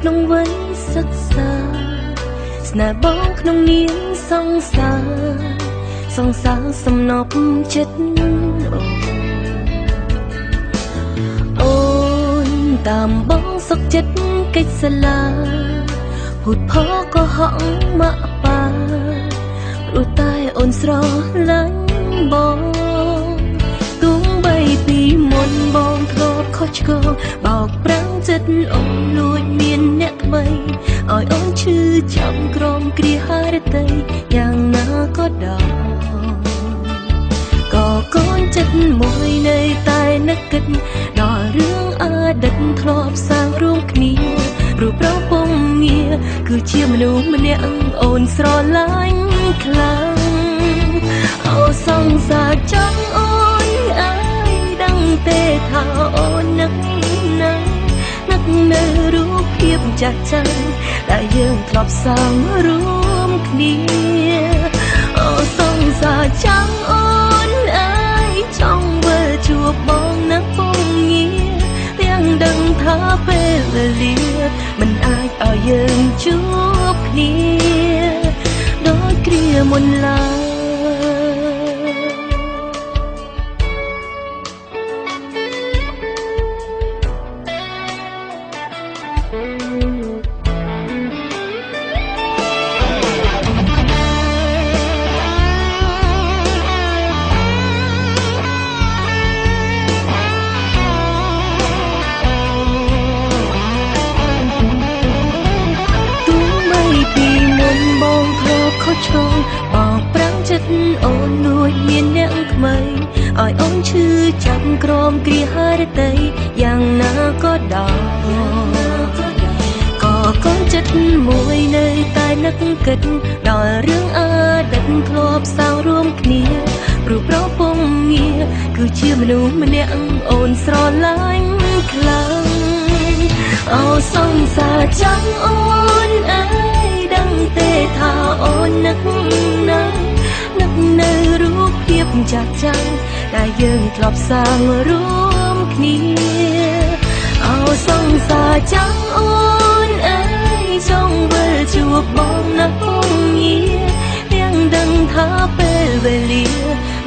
ក្នុងវ័យសិក្សាស្នេហ៍បងក្នុងនាមសង្សារសំណប់ចិត្តអូនតាមបងសុខចិត្តកិច្ចសាលាพูดพ้อก็ហក់ម៉ាក់ប៉ាព្រោះតែអូនស្រឡាញ់បងទោះបីពីមុនបងធ្លាប់ខុសឆ្គងបោកប្រាំងចិត្តអូនលួចមានអ្នកថ្មីឲ្យអូនឈឺចាំក្រមគ្រាហារតីយ៉ាងណាក៏ដោយក៏កូនចិត្តមួយនៅតែនឹកគិតដល់រឿងអតីតធ្លាប់សាងរួមគ្នាព្រោះប្រពងងារគឺជាមនុស្សម្នាក់អូនស្រឡាញ់ខ្លាំងអូសង្សារចង់អូនអើយដឹងទេថាអូននឹកនៅរូបភាពចាស់ចាំដែលយើងធ្លាប់សាងរួមគ្នាអូសង្សារចង់អូនអើយចង់វិលជួបបងនៅពងងារទាំងដឹងថាពេលវេលាមិនអាចឲ្យយើងជួបគ្នាដោយគ្រាមុនឡើយឆ្កងបោកប្រាំងចិត្តអូនលួចមានអ្នកថ្មីឲ្យអូនឈឺចាំក្រមគ្រាហារតីយ៉ាងណាក៏ដោយក៏កូនចិត្តមួយនៅតែនឹកគិតដល់រឿងអតីតធ្លាប់សាងរួមគ្នាព្រោះប្រពងងារគឺជាមនុស្សម្នាក់អូនស្រឡាញ់ខ្លាំងអូសង្សារចាំអូនអើយដឹងទេថាអូននឹកនៅរូបភាពចាស់ចាំដែលយើងធ្លាប់សាងរួមគ្នាអូសង្សារចាំអូនអើយចង់វិលជួបបងនៅពងងារទាំងដឹងថាពេលវេលា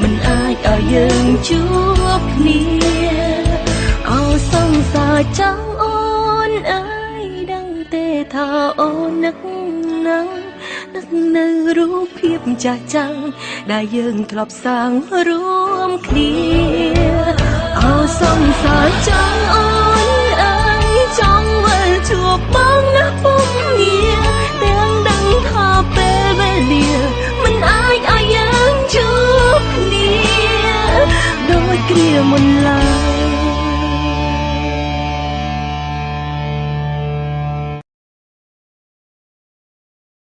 មិនអាចឲ្យយើងជួបគ្នាអូសង្សារចាំអូនអើយដឹងទេថាអូននឹកនៅរូបភាពចាស់ចាំដែលយើងធ្លាប់សាងរួមគ្នា